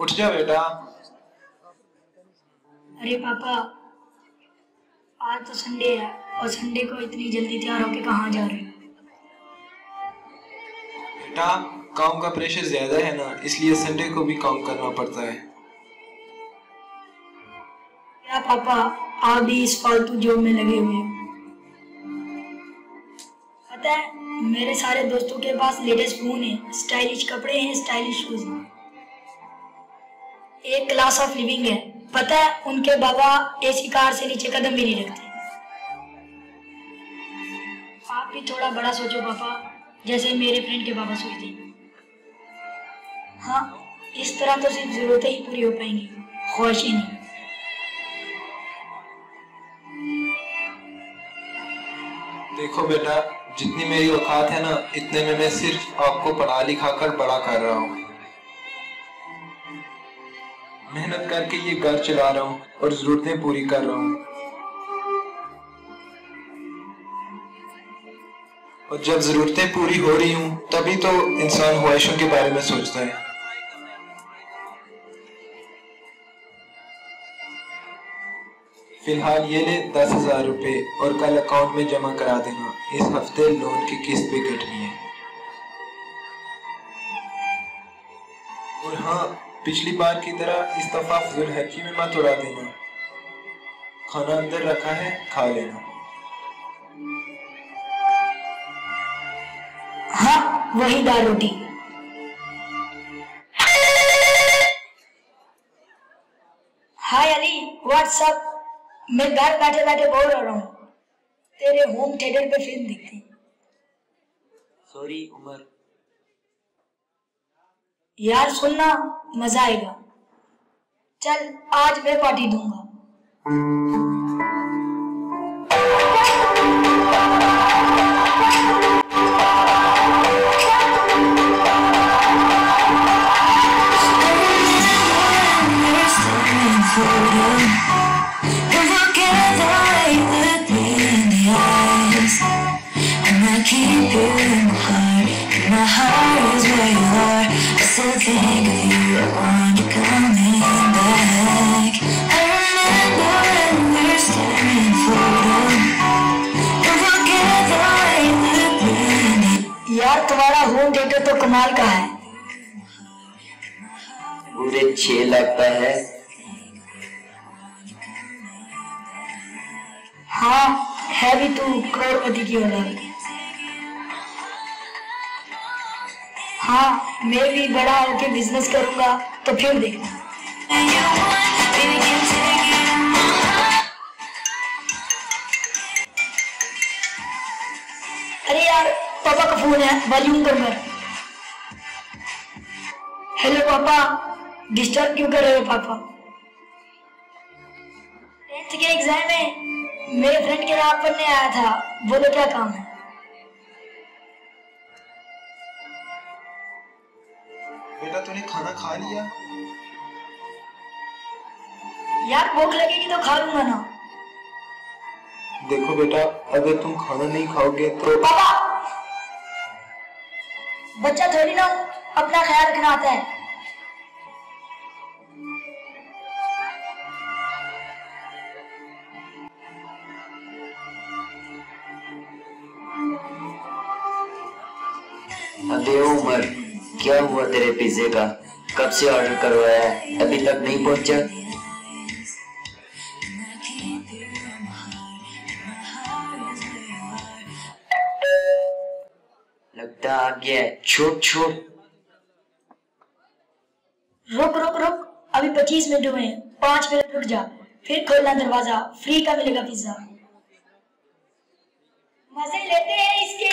उठ जा बेटा। अरे पापा, आज तो संडे है और संडे को इतनी जल्दी तैयार होके कहाँ जा रहे हो? बेटा काम का प्रेशर ज्यादा है ना, इसलिए संडे को भी काम करना पड़ता है। क्या पापा, आप भी इस फालतू जॉब में लगे हुए हो? पता है, मेरे सारे दोस्तों के पास लेटेस्ट फोन है, स्टाइलिश कपड़े हैं, स्टाइलिश शूज हैं, एक क्लास ऑफ लिविंग है। पता है, उनके बाबा एसी कार से नीचे कदम भी नहीं रखते। आप भी थोड़ा बड़ा सोचो पापा, जैसे मेरे फ्रेंड के बाबा सोचते हैं। हाँ, इस तरह तो सिर्फ जरूरतें ही पूरी हो पाएंगी, ख्वाहिशें नहीं। देखो बेटा, जितनी मेरी औकात है ना, इतने में मैं सिर्फ आपको पढ़ा लिखा कर बड़ा कर रहा हूँ। मेहनत करके ये घर चला रहा हूँ और जरूरतें पूरी कर रहा हूँ। और जब जरूरतें पूरी हो रही हूँ तभी तो इंसान ख्वाहिशों के बारे में सोचता है। फिलहाल ये ले 10,000 रुपए और कल अकाउंट में जमा करा देना। इस हफ्ते लोन की किस्त भी कटनी है। और हाँ, पिछली बार की तरह इस दफा फजूलखर्ची में मत उड़ा देना। खाना अंदर रखा है, खा लेना। हाँ, वही दाल रोटी। हाय अली, व्हाट्सअप। मैं घर बैठे बैठे बोर हो रहा हूँ, तेरे होम थिएटर पे फिल्म देखते हैं। सॉरी उमर। यार सुनना, मजा आएगा। चल, आज मैं पार्टी दूंगा। Keep you in my heart, and my heart is where you are. I still think of you, I want you coming back. I remember when we were staring at photos. Don't forget the way we looked brand new. यार तुम्हारा home theatre तो कमाल का है। पूरे 6 लाख का है। हाँ, है भी तू करोड़पति की औलाद। हाँ, मैं भी बड़ा होके बिजनेस करूंगा तो फिर देखना। अरे यार, पापा का फोन है, वॉल्यूम कम कर। हेलो पापा, डिस्टर्ब क्यों कर रहे हो पापा? 10th के एग्जाम में मेरे फ्रेंड के नाम पढ़ने आया था, बोलो क्या काम है? बेटा तूने खाना खा लिया? यार भूख लगेगी तो खा लूंगा ना। देखो बेटा, अगर तुम खाना नहीं खाओगे तो पापा, बच्चा थोड़ी ना अपना ख्याल रखना आता है। अबे उमर, क्या हुआ तेरे पिज्जे का? कब से ऑर्डर करवाया है, अभी तक नहीं पहुंचा? लगता आ गया है। छोड़ छोड़। रुक रुक रुक, अभी 25 मिनट हुए हैं, 5 मिनट रुक जा, फिर खोलना दरवाजा, फ्री का मिलेगा पिज्जा। मजे लेते हैं इसके।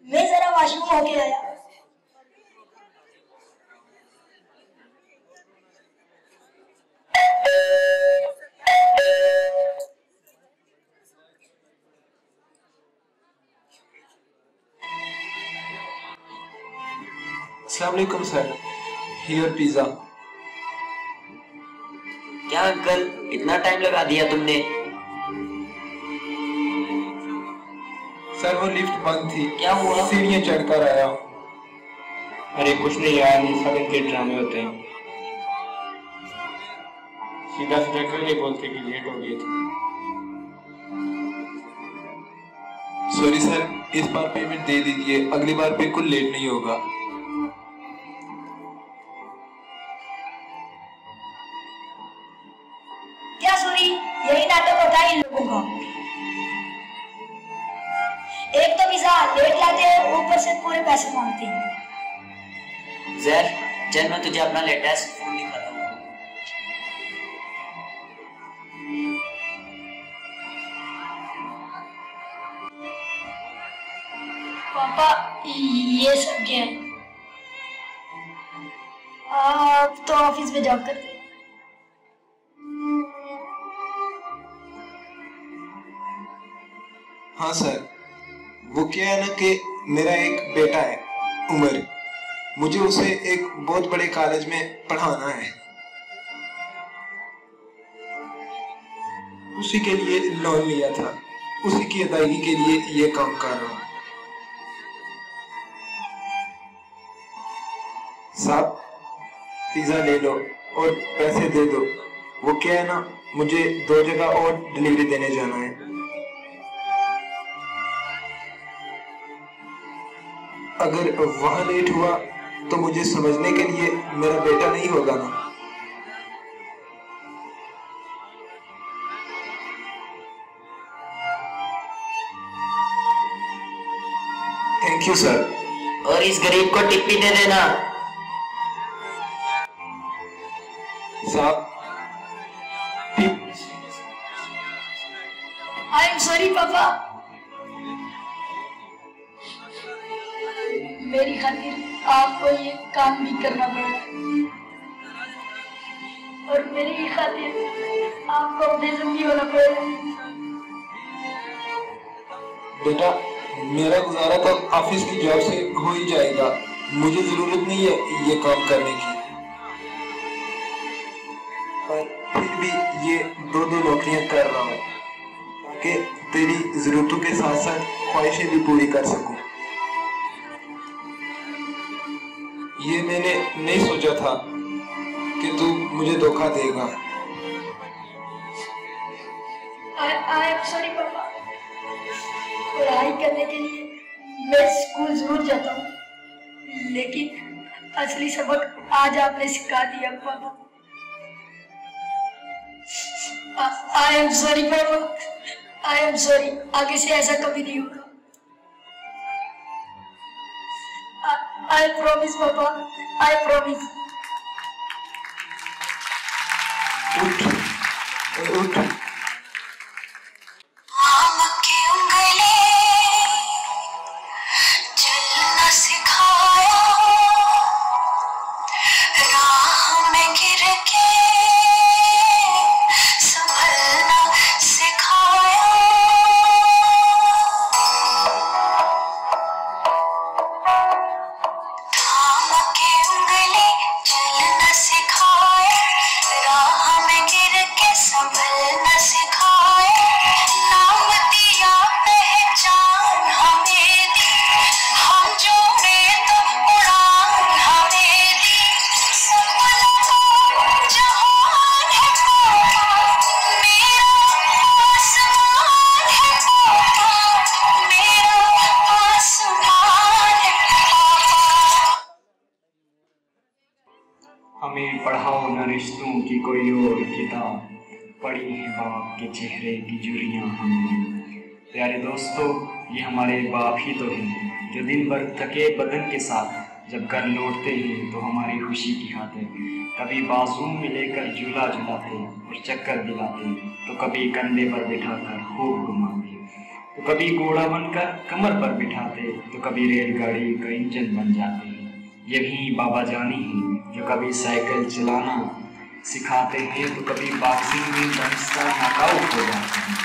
मैं जरा वॉशरूम होके आया। अस्सलाम वालेकुम सर, हियर पिज्जा। क्या अंकल, इतना टाइम लगा दिया तुमने? सर सर वो लिफ्ट बंद थी। क्या हुआ? सीढ़ियाँ चढ़कर आया। अरे कुछ नहीं यार, ये सब इनके ड्रामे होते हैं। सीधा सीधा क्यों नहीं बोलते कि लेट हो गए थे? सॉरी सर, इस बार पेमेंट दे दीजिए, अगली बार बिल्कुल लेट नहीं होगा। क्या सॉरी? यही नाटक होता है इन लोगों का। एक तो पिज्जा लेट लाते हैं, ऊपर से पूरे पैसे मांगते हैं। जैर, चल मैं तुझे अपना लेटेस्ट फोन दिखाता हूँ। पापा ये सब क्या है? आप तो ऑफिस में जॉब करते हैं। हाँ सर, वो क्या है ना कि मेरा एक बेटा है उमर, मुझे उसे एक बहुत बड़े कॉलेज में पढ़ाना है। उसी के लिए लोन लिया था, उसी की अदायगी के लिए ये काम कर रहा हूँ। साहब पिज्जा ले लो और पैसे दे दो। वो क्या है ना, मुझे 2 जगह और डिलीवरी देने जाना है। अगर वहां लेट हुआ तो मुझे समझने के लिए मेरा बेटा नहीं होगा ना। Thank you sir. और इस गरीब को टिप भी दे देना। साहब आई एम सॉरी पापा, मेरी खातिर आपको ये काम भी करना पड़ा और मेरी खातिर आपको अपने जिंदगी होना पड़ेगा। बेटा, मेरा गुजारा तो ऑफिस की जॉब से हो ही जाएगा, मुझे जरूरत नहीं है ये काम करने की। पर फिर भी ये 2 नौकरियां कर रहा हूँ ताकि तेरी जरूरतों के साथ साथ ख्वाहिशें भी पूरी कर सकूं। ये मैंने नहीं सोचा था कि तू मुझे धोखा देगा। आई एम सॉरी पापा। पढ़ाई करने के लिए मैं स्कूल जरूर जाता हूँ, लेकिन असली सबक आज आपने सिखा दिया पापा। आई एम सॉरी पापा, आई एम सॉरी। आगे से ऐसा कभी नहीं होगा। I promise, Papa. I promise. उठ। मामा की उंगली चलना सिखाया, राह में गिर के संभलना सिखाया। चलना सिखाए, राह में गिर के संभलना सिखाए। नाम दिया पहचान हमें दी, हम जोड़े तो उड़ान हमें दी। सपना तो जहान है पापा, मेरा आसमान है पापा, मेरा आसमान है पापा। हमें पढ़ाओ न रिश्तों की कोई और किताब, पढ़ी है बाप के चेहरे की जुरियां हमने। प्यारे दोस्तों, ये हमारे बाप ही तो हैं जो दिन भर थके बदन के साथ जब घर लौटते हैं तो हमारी खुशी की खातिर कभी बाजू में लेकर झूला झुलाते और चक्कर दिलाते, तो कभी कंधे पर बिठाकर खूब घुमाते, तो कभी घोड़ा बनकर कमर पर बिठाते, तो कभी रेलगाड़ी का इंजन बन जाते। यही बाबा जानी हैं जो कभी साइकिल चलाना सिखाते हैं, तो कभी बॉक्सिंग में दंस्ता नॉकआउट हो जाते हैं।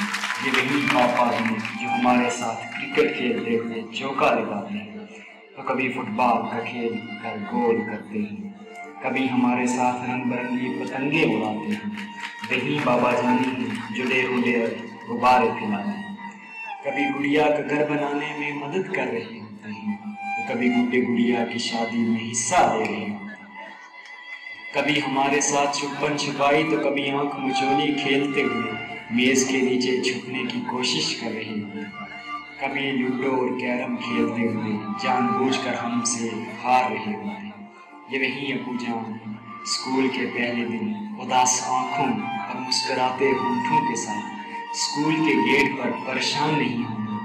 ये वही पापा हैं जो हमारे साथ क्रिकेट खेलते हुए चौका लगाते हैं, तो कभी फुटबॉल का खेल कर गोल करते हैं, कभी हमारे साथ रंग बिरंगी पतंगे उड़ाते हैं। वही बाबा जानी हैं जो डेर गुब्बारे फैलाते हैं। कभी गुड़िया का घर बनाने में मदद कर रहे होते हैं, तो कभी गुड्डे गुड़िया की शादी में हिस्सा ले रहे होते हैं। कभी हमारे साथ छुपन छुपाई तो कभी आंख मचोली खेलते हुए मेज के नीचे छुपने की कोशिश कर रहे होते हैं। कभी लूडो और कैरम खेलते हुए जानबूझकर हमसे हार रहे होते हैं। ये वही अबू जान स्कूल के पहले दिन उदास आंखों और मुस्कुराते होंठों के साथ स्कूल के गेट पर परेशान नहीं हूँ,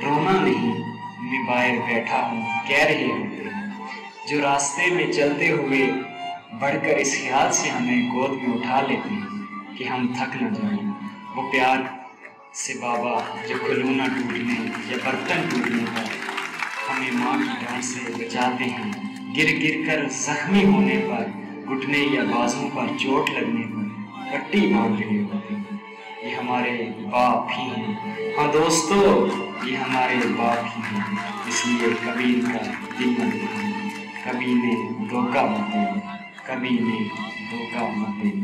रोना नहीं, मैं बाहर बैठा हूँ कह रहे होते हैं। जो रास्ते में चलते हुए बढ़कर इस ख्याल से हमें गोद में उठा लेते हैं कि हम थक न जाएं। वो प्यार से बाबा जो खिलौना टूटने या बर्तन टूटने पर हमें माँ की डांट से बचाते हैं। गिर गिर कर जख्मी होने पर, घुटने या बाजुओं पर चोट लगने पर पट्टी बांध रहे होते हैं। ये हमारे बाप ही हैं। हाँ दोस्तों, ये हमारे बाप ही हैं। इसलिए कभी इनका दिल न दुखाएं, कभी इन्हें धोखा मत दें, कभी इन्हें धोखा मत दें।